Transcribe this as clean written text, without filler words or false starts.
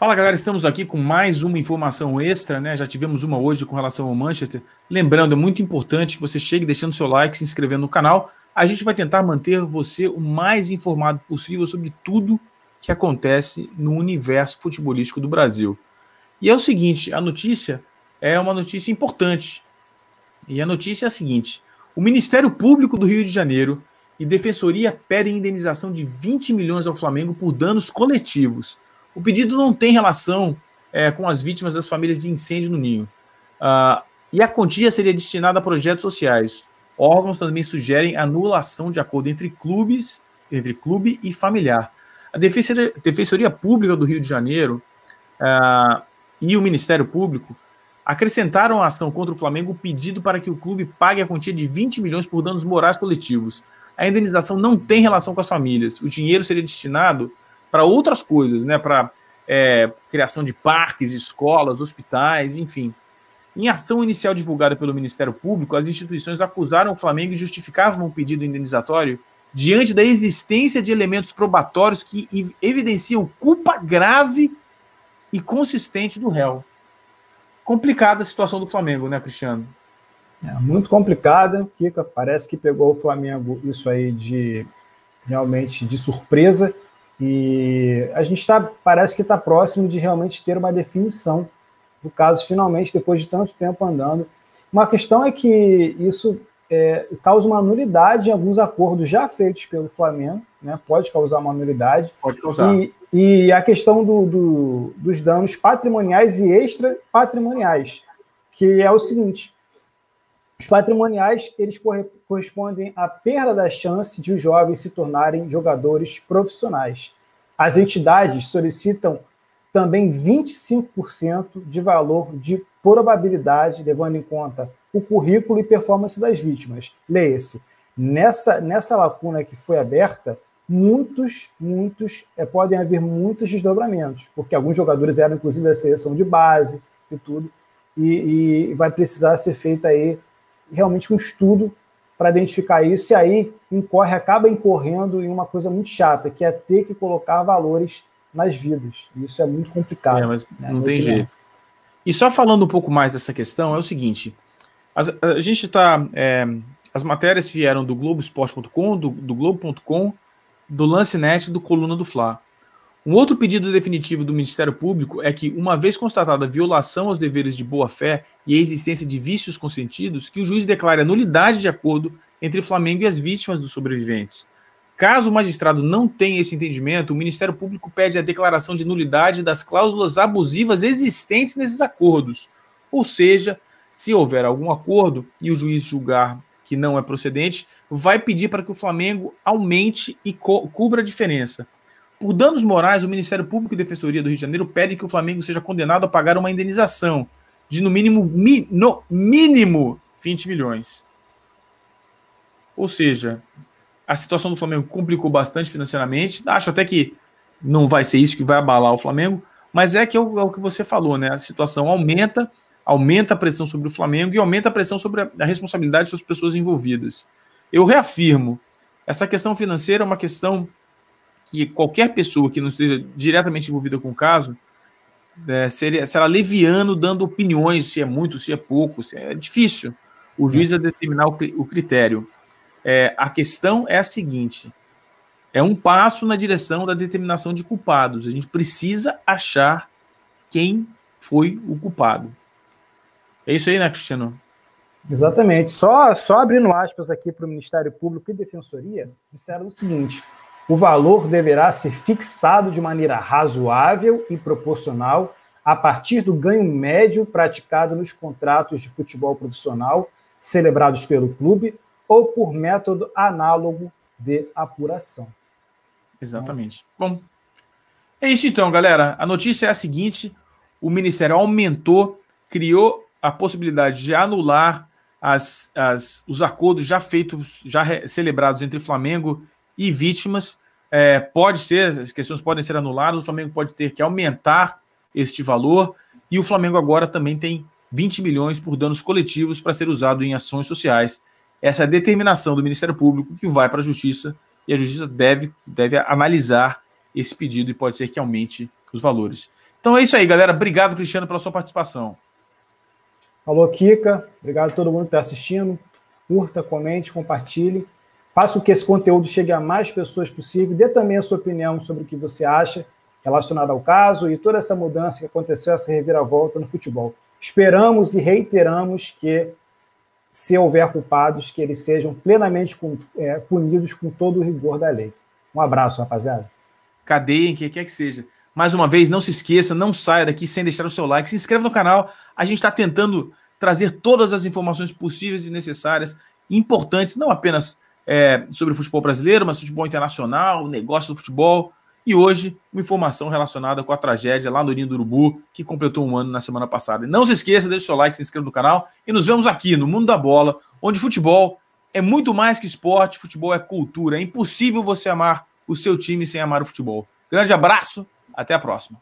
Fala, galera, estamos aqui com mais uma informação extra, né? Já tivemos uma hoje com relação ao Manchester. Lembrando, é muito importante que você chegue deixando seu like, se inscrevendo no canal. A gente vai tentar manter você o mais informado possível sobre tudo que acontece no universo futebolístico do Brasil. E é o seguinte, a notícia é uma notícia importante. E a notícia é a seguinte: o Ministério Público do Rio de Janeiro e Defensoria pedem indenização de 20 milhões ao Flamengo por danos coletivos. O pedido não tem relação com as vítimas das famílias de incêndio no Ninho. E a quantia seria destinada a projetos sociais. Órgãos também sugerem anulação de acordo entre clube e familiar. A Defensoria Pública do Rio de Janeiro e o Ministério Público acrescentaram a ação contra o Flamengo o pedido para que o clube pague a quantia de 20 milhões por danos morais coletivos. A indenização não tem relação com as famílias. O dinheiro seria destinado para outras coisas, né? Para criação de parques, escolas, hospitais, enfim. Em ação inicial divulgada pelo Ministério Público, as instituições acusaram o Flamengo e justificavam o pedido indenizatório diante da existência de elementos probatórios que evidenciam culpa grave e consistente do réu. Complicada a situação do Flamengo, né, Cristiano? Muito complicada, Kika. Parece que pegou o Flamengo isso aí realmente de surpresa. E a gente parece que está próximo de realmente ter uma definição do caso, finalmente, depois de tanto tempo andando. Uma questão é que isso causa uma nulidade em alguns acordos já feitos pelo Flamengo, né? Pode causar uma nulidade. Pode causar. E a questão dos danos patrimoniais e extrapatrimoniais, que é o seguinte: os patrimoniais, eles correspondem à perda da chance de os jovens se tornarem jogadores profissionais. As entidades solicitam também 25% de valor de probabilidade, levando em conta o currículo e performance das vítimas. Leia-se, nessa lacuna que foi aberta, podem haver muitos desdobramentos, porque alguns jogadores eram, inclusive, da seleção de base e tudo, e vai precisar ser feito aí realmente um estudo para identificar isso, e aí acaba incorrendo em uma coisa muito chata, que é ter que colocar valores nas vidas. Isso é muito complicado. Mas não tem jeito. E só falando um pouco mais dessa questão, é o seguinte: a gente está... as matérias vieram do Globoesporte.com, do Globo.com, do Lance.net, do Coluna do Fla. Um outro pedido definitivo do Ministério Público é que, uma vez constatada a violação aos deveres de boa-fé e a existência de vícios consentidos, que o juiz declare a nulidade de acordo entre o Flamengo e as vítimas dos sobreviventes. Caso o magistrado não tenha esse entendimento, o Ministério Público pede a declaração de nulidade das cláusulas abusivas existentes nesses acordos. Ou seja, se houver algum acordo e o juiz julgar que não é procedente, vai pedir para que o Flamengo aumente e cubra a diferença. Por danos morais, o Ministério Público e Defensoria do Rio de Janeiro pedem que o Flamengo seja condenado a pagar uma indenização de, no mínimo 20 milhões. Ou seja, a situação do Flamengo complicou bastante financeiramente. Acho até que não vai ser isso que vai abalar o Flamengo, mas é o que você falou, né? A situação aumenta a pressão sobre o Flamengo e aumenta a pressão sobre a responsabilidade das pessoas envolvidas. Eu reafirmo, essa questão financeira é uma questão que qualquer pessoa que não esteja diretamente envolvida com o caso será leviano dando opiniões, se é muito, se é pouco, é difícil o juiz determinar o critério. A questão é a seguinte: é um passo na direção da determinação de culpados. A gente precisa achar quem foi o culpado. É isso aí, né, Cristiano? Exatamente. Só abrindo aspas aqui para o Ministério Público e Defensoria, disseram o seguinte: o valor deverá ser fixado de maneira razoável e proporcional a partir do ganho médio praticado nos contratos de futebol profissional celebrados pelo clube ou por método análogo de apuração. Exatamente. Bom, é isso então, galera. A notícia é a seguinte: o Ministério criou a possibilidade de anular os acordos já feitos, celebrados entre Flamengo e vítimas. As questões podem ser anuladas, o Flamengo pode ter que aumentar este valor, e o Flamengo agora também tem 20 milhões por danos coletivos para ser usado em ações sociais. Essa é a determinação do Ministério Público, que vai para a Justiça, e a Justiça deve analisar esse pedido e pode ser que aumente os valores. Então é isso aí, galera. Obrigado, Cristiano, pela sua participação. Alô, Kika. Obrigado a todo mundo que está assistindo. Curta, comente, compartilhe. Faça com que esse conteúdo chegue a mais pessoas possível. Dê também a sua opinião sobre o que você acha relacionado ao caso e toda essa mudança que aconteceu, essa reviravolta no futebol. Esperamos e reiteramos que, se houver culpados, que eles sejam plenamente punidos com todo o rigor da lei. Um abraço, rapaziada. Cadeiem, quem quer que seja. Mais uma vez, não se esqueça, não saia daqui sem deixar o seu like, se inscreva no canal. A gente está tentando trazer todas as informações possíveis e necessárias, importantes, não apenas sobre o futebol brasileiro, mas futebol internacional, negócio do futebol. E hoje, uma informação relacionada com a tragédia lá no Ninho do Urubu, que completou 1 ano na semana passada. E não se esqueça, deixe o seu like, se inscreva no canal e nos vemos aqui no Mundo da Bola, onde futebol é muito mais que esporte, futebol é cultura. É impossível você amar o seu time sem amar o futebol. Grande abraço, até a próxima.